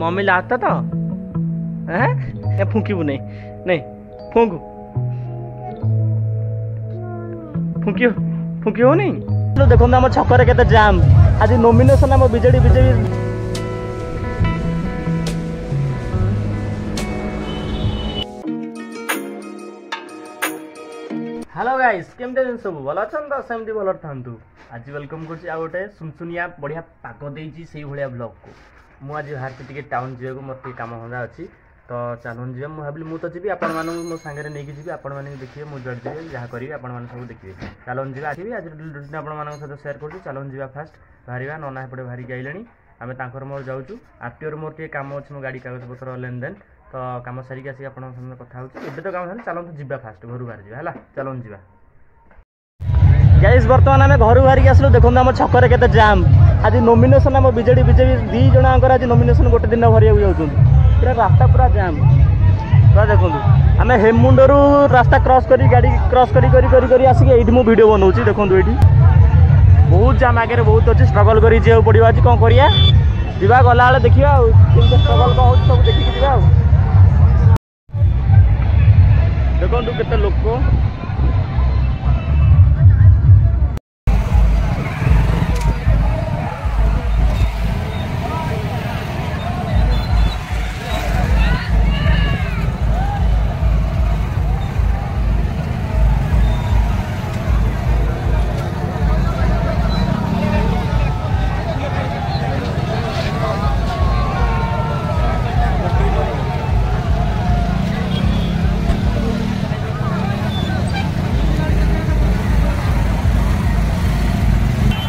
Mummy लाता तो हैं फूंकीबू नहीं नहीं फूंक फूंकी फूंकी हो नहीं तो देखो आम छकरे केते जाम आज नॉमिनेशन आम बीजेडी बीजेपी हेलो गाइस केमते सब भल अच्छा तो सेमती भल था आज वेलकम कर गोटे सुनसुनिया बढ़िया पाग देती से भाया ब्लॉग को मुझे आज बाहर टाउन जावाक मोर कम धंदा अच्छी तो चलन जी मुझे भाविली मुझे जी आपण मो सांगे नहीं जी आपण मैंने देखिए मुझे जुआड़े जी जहाँ करी आप सब देखिए चलन जी आसबि आज रूटीन आपण सहित सेयार कर चलन जी फास्ट बाहर नना एपटे बाहर आइले आम तर मोर जाऊँ आरटीओ मोर टे कम अच्छे मो गाड़ी कागज पत्र लेन देन तो कम सारिक आसिक आप कथा हो तो कम चलते जी फास्ट घर बाहर जावा है चलन जी गाइस बर्तमान आम घर बाहर आसलु देखो आम छकरे केते जाम आज नॉमिनेशन आम बीजेडी बीजेपी दी जन आज नॉमिनेशन गोटे दिन भरिया जाऊँ पूरा रास्ता पूरा जाम पूरा देखो आम हेमुंडरू रास्ता क्रॉस करी गाड़ी क्रॉस करी आसिक ये वीडियो बनाऊँ देखो ये बहुत जाम आगे बहुत अच्छी स्ट्रगल कर पड़ो आज कौन करिया जीवा गला बेले देखा स्ट्रगल कौन हो सब देखिए जा देखो केते लोक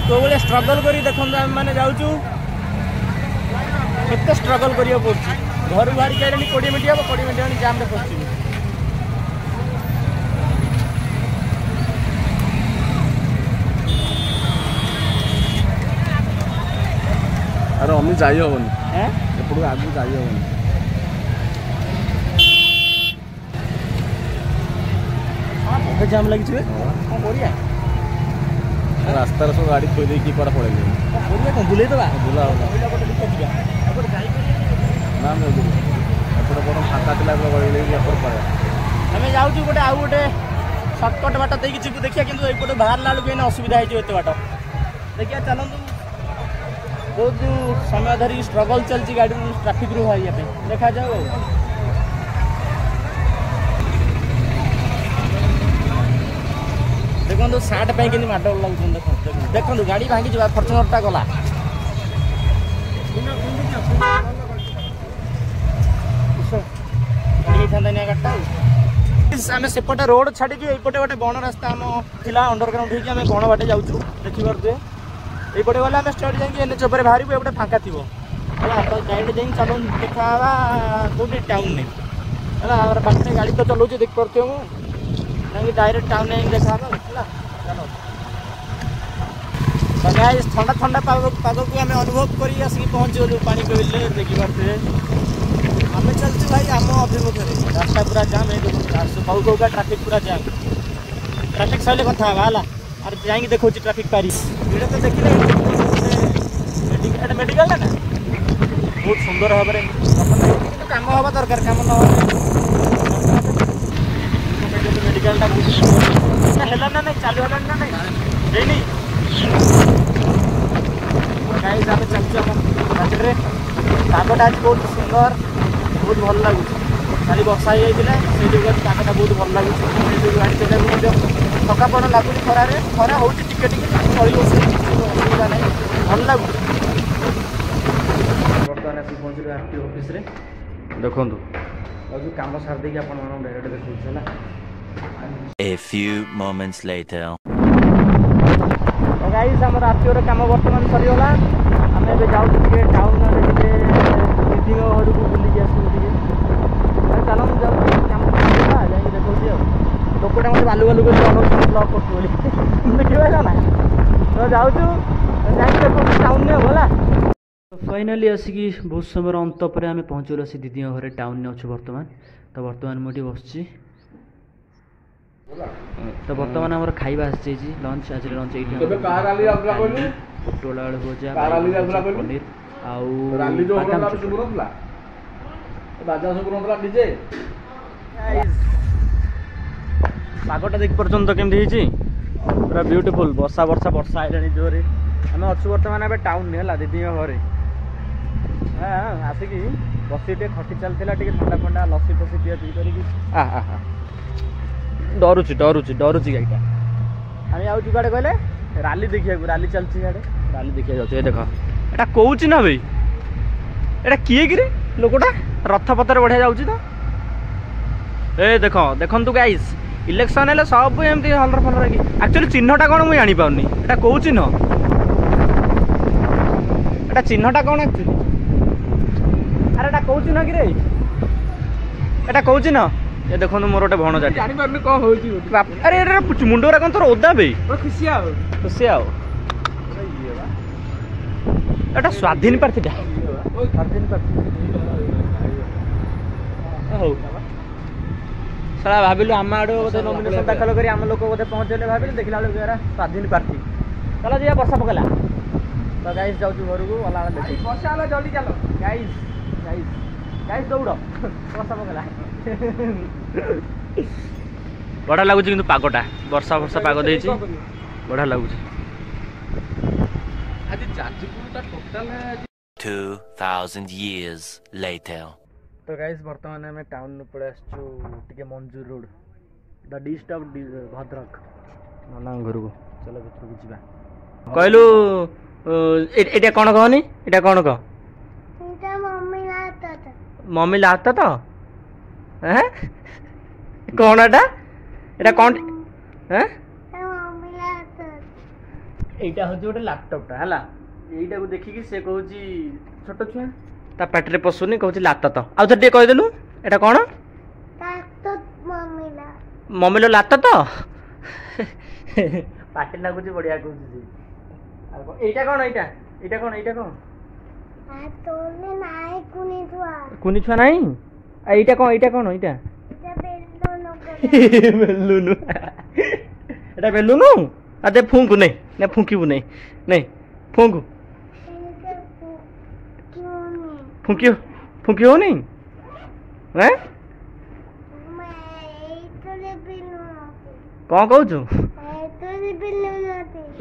तो भाई स्ट्रगल करी देखो आम मैंने जाऊँ केते स्ट्रगल करिया पड़छ घर बाहर के 20 मिनट हम 20 मिनट जाम रे फस अरे अमी जाई होबनी एपड़ आगू जाई होबनी बहुत जाम लगी छे कौन करिया रास्तार सब गाड़ी थोड़ी देखी पड़ा पड़े बुले तो बुला ना एपटे बड़ फाँका थी पड़े आम जाऊँ गोटे आउ गोटे सर्टकट बाट देखिए जी देखिए कि ये बाहर बेलू असुविधा होते बाट देखिए चलतु बहुत समय धरी स्ट्रगल चलती गाड़ी ट्राफिक रू बाहर देखा जाऊ देखो सार्ट पे कि माड लगे देखो गाड़ी भांगी जा फर्चुनरटा गला गाड़ीटा आम सेपटे रोड छाड़ी एपटे गोटे बण रास्ता आम था अंडरग्राउंड होगी आम बण बाटे जाऊँ देखिए ये गले आम स्टेट जाए एनएच बाहर एपटे फाँका थी डायरेक्ट जाए चलो देखा कौटे टाउन नहीं है बाटे गाड़ी तो चलाऊँ देख पार्थ मुझे डायरेक्ट टाउन में देखा चलो गाइस ठंडा ठंडा पाग को आम अनुभव कर आसिक पहुँचू पानी पीले देखिए आम चलते भाई आम अभिमुखे रास्ता पूरा जाम है कौ कौका ट्राफिक पूरा जाम ट्राफिक सही कथा है अरे जाइए देखो ट्राफिक पारी ये तो देखिए मेडिकल ना बहुत सुंदर भाव में कम हवा दरकार कम न मेडिकलटा है ना नहीं चालू है ना नहीं गाइस आम चलुँ रास्ते पागटा आज बहुत सुंदर बहुत भल लगुच खाली वर्षा ही से पागटा बहुत भल लगुच गाड़ी चलने थकापण लगुच खरारे खरा हो चल असुविधा नहीं भल लगुच बर्तमान आसिक पहुँचल आरटीओ ऑफिस देखो कम सार देकी आप डायरेक्ट देखा A few moments later. तो गाइस हम आरटीओ काम बर्तमान सरीगला आम ए जाऊँ टाउन दीदी घर को बुलिक आसू चलो मुझे कम जाए देखा लोकटा मत बालू बालू कर ब्लग कर देखिए ना तो जाऊँ जाए टाउन में होला फाइनाली आसिक बहुत समय अंत पर आम पहुँचल आसी दीदी घर टाउन में अच्छे बर्तमान तो बर्तमान मुझे बसची तो बर्तमान आम खाଇବା लंच आज लंच पोटल आलू भजा पनीर ଆଉ ରାଲି ଯୋଉ ବାଦାମ ହଉନଥିଲା ଚଟଣି। ଶୁଭୁ ନଥିଲା ବାଜା ଶୁଭୁ ନଥିଲା ଡିଜେ। ପାଗଟା ଦେଖି ପାରୁଛନ୍ତି ତ କେମିତି ହେଇଛି ପୁରା ବ୍ୟୁଟିଫୁଲ। ବର୍ଷା ଆଇଲାଣି ଜୋରେ। ଆମେ ଅଛୁ ବର୍ତ୍ତମାନ ଏବେ ଟାଉନରେ ହେଲା ଦିଦିଙ୍କ ଘରେ। ଆସିକି ବସି ଟିକେ ଖଟି ଚାଲିଥିଲା ଟିକେ ଥଣ୍ଡା ଲସି ଫସି ପିଆ ପିଇ କରିକି ଡରୁଛି ଗାଈଟା। ଆମେ ଯାଉଛୁ କୁଆଡ଼େ କହିଲେ ରାଲି ଦେଖିବାକୁ। ରାଲି ଚାଲିଛି ଇଆଡ଼େ ରାଲି ଦେଖିବାକୁ ଯାଉଛୁ। ଏ ଦେଖ ଏଟା କହୁଛି ନା ଭାଇ ଏଟା କିଏ କିରେ ଲୋକଟା ରଥ ପଥରେ ବଢ଼ିଆ ଯାଉଛି ତ। ଏ ଦେଖନ୍ତୁ ଗାଇସ୍ ଇଲେକ୍ସନ ହେଲେ ସବୁ ଏମିତି ହଲର ଫଲର ହେଇକି। ଆକ୍ଚୁଆଲି ଚିହ୍ନଟା କ'ଣ ମୁଁ ଜାଣିପାରୁନି। ଏଟା କୋଉ ଚିହ୍ନ? ଏଟା ଚିହ୍ନଟା କ'ଣ ଆକ୍ଚୁଆଲି? ଆରେ ଏଟା କୋଉ ଚିହ୍ନ କିରେ? ଏଟା କୋଉ ଚିହ୍ନ? ଏ ଦେଖନ୍ତୁ ମୋର ଗୋଟେ ଭଣଜାଟି ଜାଣିପାରୁନି କ'ଣ ହଉଛି। ଆରେ ଏଟା ମୁଣ୍ଡରେ କ'ଣ ତୋର ଓଦା ବେ? ଖୁସି ଆଉ ଏଟା ସ୍ୱାଧୀନ ପ୍ରାର୍ଥୀଟା। ସ୍ୱାଧୀନ ପ୍ରାର୍ଥୀ ହଉ ସାରା ଭାବିଲୁ ଆମ ଆଡ଼ୁ ବୋଧେ ନମିନେସନ ଦାଖଲ କରି ଆମ ଲୋକ ବୋଧେ ପହଞ୍ଚେଇଲେ ଭାବିଲୁ। ଦେଖିଲା ବେଳକୁ ଏରା ସ୍ୱାଧୀନ ପ୍ରାର୍ଥୀ। ଚାଲ ଯିବା ବର୍ଷା ପକେଇଲା ତ ଗାଇସ୍ ଯାଉଛୁ ଘରକୁ। ଗଲାବେଳେ ଦେଖି ବର୍ଷା ହେଲା ଜଲ୍ଦି ଚାଲ। ଗାଇସ୍ ଦୌଡ଼ ବର୍ଷା ପକେଇଲା। ବଢ଼ିଆ ଲାଗୁଛି କିନ୍ତୁ ପାଗଟା ବର୍ଷା ପାଗ ଦେଇଛି ବଢ଼ିଆ ଲାଗୁଛି। ଆଜି ଯାଜପୁରଟା ଟୋଟାଲ 2000 years later. ତ ଗାଇସ୍ ବର୍ତ୍ତମାନ ଆମେ ଟାଉନରୁ ପଳେଇ ଆସିଛୁ ଟିକେ Manjur road the dist of Bhadrak ନନାଙ୍କ ଘରକୁ। ଚାଲ ଭିତରକୁ ଯିବା। କହିଲୁ ଏଇଟା କ'ଣ କହନି? ଏଇଟା କ'ଣ କହ? ମମି ଲାତ ତ କ'ଣ ଏଇଟା କ'ଣ? এইটা হচ্ছে ଗୋଟେ ଲ୍ୟାପଟପ୍ଟା ହେଲା। এইଟାକୁ ଦେଖିକି ସେ କହୁଛି ଛୋଟ ଛୁଆ ତା ପାଟିରେ ପଶୁନି କହୁଛି ଲାତ ତ। ଆଉ ଥରେ ଟିକେ କହିଦେଲୁ ଏଇଟା କ'ଣ? ମମିଲୋ ଲାତ ତ। ପାଟି ଲାଗୁଛି ବଢ଼ିଆ କହୁଛି ସେ। ଆଉ ଏଇଟା କ'ଣ? ଏଇଟା କ'ଣ? କୁନି ଛୁଆ ନାହିଁ। ଆଉ ଏଇଟା କ'ଣ? ଏଇଟା ବେଲୁନ। ଏଇଟା ବେଲୁନ। ଆଉ ଦେ ଫୁଙ୍କୁ ନେ ଫୁଙ୍କିବୁ ନେ ଫୁଙ୍କୁ। ଫୁଙ୍କି ହଉନି? କ'ଣ କହୁଛୁ?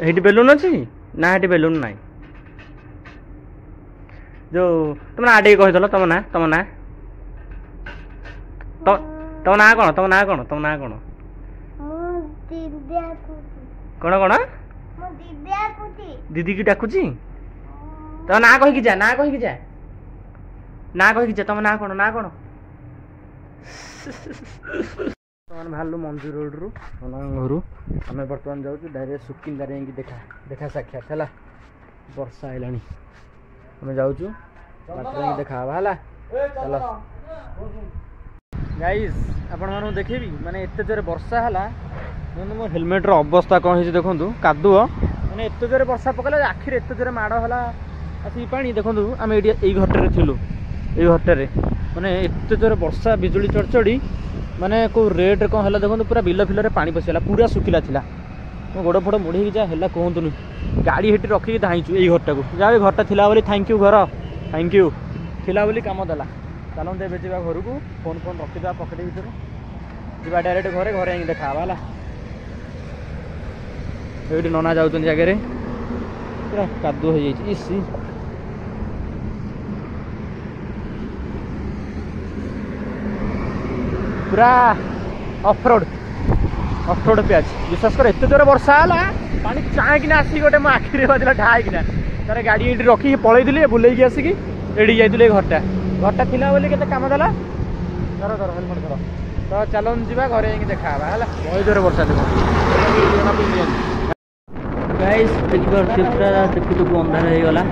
ଏଇଠି ବେଲୁନ ଅଛି ନା? ଏଠି ବେଲୁନ ନାହିଁ। ଯୋଉ ତମ ନାଁ ଟିକେ କହିଦେଲ। ତମ ନାଁ କ'ଣ? କ'ଣ ଦିଦି କି ଡାକୁଛି? ତମ ନାଁ କହିକି ଯା। ତମ ନାଁ କ'ଣ? ବର୍ତ୍ତମାନ ବାହାରିଲୁ ମଞ୍ଜୁର ରୋଡ଼ରୁ ନନାଙ୍କ ଘରୁ। ଆମେ ବର୍ତ୍ତମାନ ଯାଉଛୁ ଡାଇରେକ୍ଟ ସୁକିନ୍ଦାରେ ଯାଇକି ଦେଖା ସାକ୍ଷାତ ହେଲା। ବର୍ଷା ଆଇଲାଣି ଆମେ ଯାଉଛୁ ବାଟରେ ଯାଇକି ଦେଖା ହେବା ହେଲା। ଚାଲ ଗାଇସ୍ ଆପଣମାନଙ୍କୁ ଦେଖେଇବି ମାନେ ଏତେ ଜୋରେ ବର୍ଷା ହେଲା। ମାନେ ମୋ ହେଲମେଟ୍ର ଅବସ୍ଥା କ'ଣ ହେଇଛି ଦେଖନ୍ତୁ। କାଦୁଅ ମାନେ ଏତେ ଜୋରେ ବର୍ଷା ପକେଇଲା ଆଖିରେ ଏତେ ଜୋରେ ମାଡ଼ ହେଲା ଆସିକି ପାଣି। ଦେଖନ୍ତୁ ଆମେ ଏଇ ଘରଟାରେ ଥିଲୁ। ଏଇ ଘରଟାରେ ମାନେ ଏତେ ଜୋରେ ବର୍ଷା ବିଜୁଳି ଚଡ଼ଚଡ଼ି ମାନେ କେଉଁ ରେଟ୍ରେ କ'ଣ ହେଲା ଦେଖନ୍ତୁ। ପୁରା ବିଲ ଫିଲରେ ପାଣି ପଶିଗଲା। ପୁରା ଶୁଖିଲା ଥିଲା। ମୋ ଗୋଡ଼ ଫୋଡ଼ ମୋଡ଼ିକି ଯାହା ହେଲା କୁହନ୍ତୁନି। ଗାଡ଼ି ହେଠି ରଖିକି ଧାଇଁଛୁ ଏଇ ଘରଟାକୁ। ଯାହା ବି ଘରଟା ଥିଲା ବୋଲି ଥ୍ୟାଙ୍କ ୟୁ ଘର ଥ୍ୟାଙ୍କ ୟୁ ଥିଲା ବୋଲି କାମ ଦେଲା। ଚାଲନ୍ତୁ ଏବେ ଯିବା ଘରକୁ। ଫୋନ୍ ରଖିଦେବା ପକେଟ ଭିତରେ। ଯିବା ଡାଇରେକ୍ଟ ଘରେ ଯାଇକି ଦେଖା ହେବା ହେଲା। ଏଇଠି ନନା ଯାଉଛନ୍ତି ଜାଗାରେ ପୁରା କାଦୁଅ ହେଇଯାଇଛି। ଇସି ପୁରା ଅଫରୋଡ଼ ପିଆଜ। ବିଶ୍ୱାସ କର ଏତେ ଜୋରେ ବର୍ଷା ହେଲା ପାଣି ଚାହିଁକିନା ଆସିକି ଗୋଟେ ମୋ ଆଖିରେ ବାଜିଲା ଢାଇକିନା। ତାର ଗାଡ଼ି ଏଇଠି ରଖିକି ପଳେଇଥିଲି ବୁଲେଇକି ଆସିକି ଏଇଠି ଯାଇଥିଲି। ଏ ଘରଟା ଥିଲା ବୋଲି କେତେ କାମ ଦେଲା। ଧର ହେଲମେଟ୍ ଧର। ତ ଚାଲନ୍ତୁ ଯିବା ଘରେ ଯାଇକି ଦେଖା ହେବା ହେଲା। ବହୁତ ଜୋରେ ବର୍ଷା ଥିବ ଗାଇସ୍। ଦେଖିପାରୁଥିବେ ପୁରା ଦେଖୁ ଅନ୍ଧାର ହେଇଗଲା।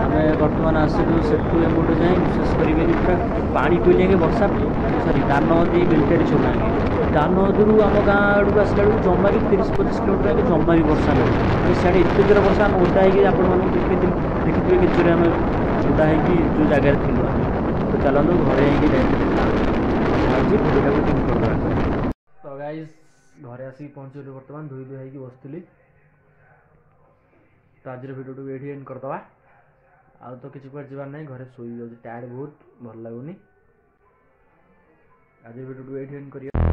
ଆମେ ବର୍ତ୍ତମାନ ଆସିଲୁ ସେଠୁ ଏପଟୁ ଯାଇ ବିଶ୍ୱାସ କରିବେନି ପୁରା ପାଣି ପଇଲେ ବର୍ଷା ଦାନଦୀ ମିଲିଟାରୀ ଛକ ଦାନଦୀରୁ ଆମ ଗାଁ ଆଡ଼କୁ ଆସିଲା ବେଳକୁ ଜମା ବି 30-25 କିଲୋମିଟର ଆଗେ ଜମା ବି ବର୍ଷା ନାହିଁ। ମାନେ ସିଆଡ଼େ ଏତେ ଜୋରେ ବର୍ଷା ଆମେ ଓଦା ହେଇକି ଆପଣମାନଙ୍କୁ ଦେଖିଥିବେ କେତେ ଜୋରେ ଆମେ ଓଦା ହେଇକି ଯେଉଁ ଜାଗାରେ ଥିଲୁ। ତ ଚାଲନ୍ତୁ ଘରେ ଯାଇକି ଭିଡ଼ିଓଟାକୁ ଟିମ୍ କରିଦେବା। ତ ଗାଇସ୍ ଘରେ ଆସିକି ପହଞ୍ଚିଗଲି ବର୍ତ୍ତମାନ। ଧୋଇ ହେଇକି ବସିଥିଲି। ତ ଆଜିର ଭିଡ଼ିଓଟାକୁ ଏଇଠି ଏଣ୍ଡ କରିଦେବା। ଆଉ ତ କିଛି କୁଆଡ଼େ ଯିବାର ନାହିଁ, ଘରେ ଶୋଇ ଯାଉଛି, ଟାୟାର୍ଡ ବହୁତ, ଭଲ ଲାଗୁନି। ଆଜି ଭିଡ଼ିଓ ଏଇଠି ଏଣ୍ଡ କରିବା।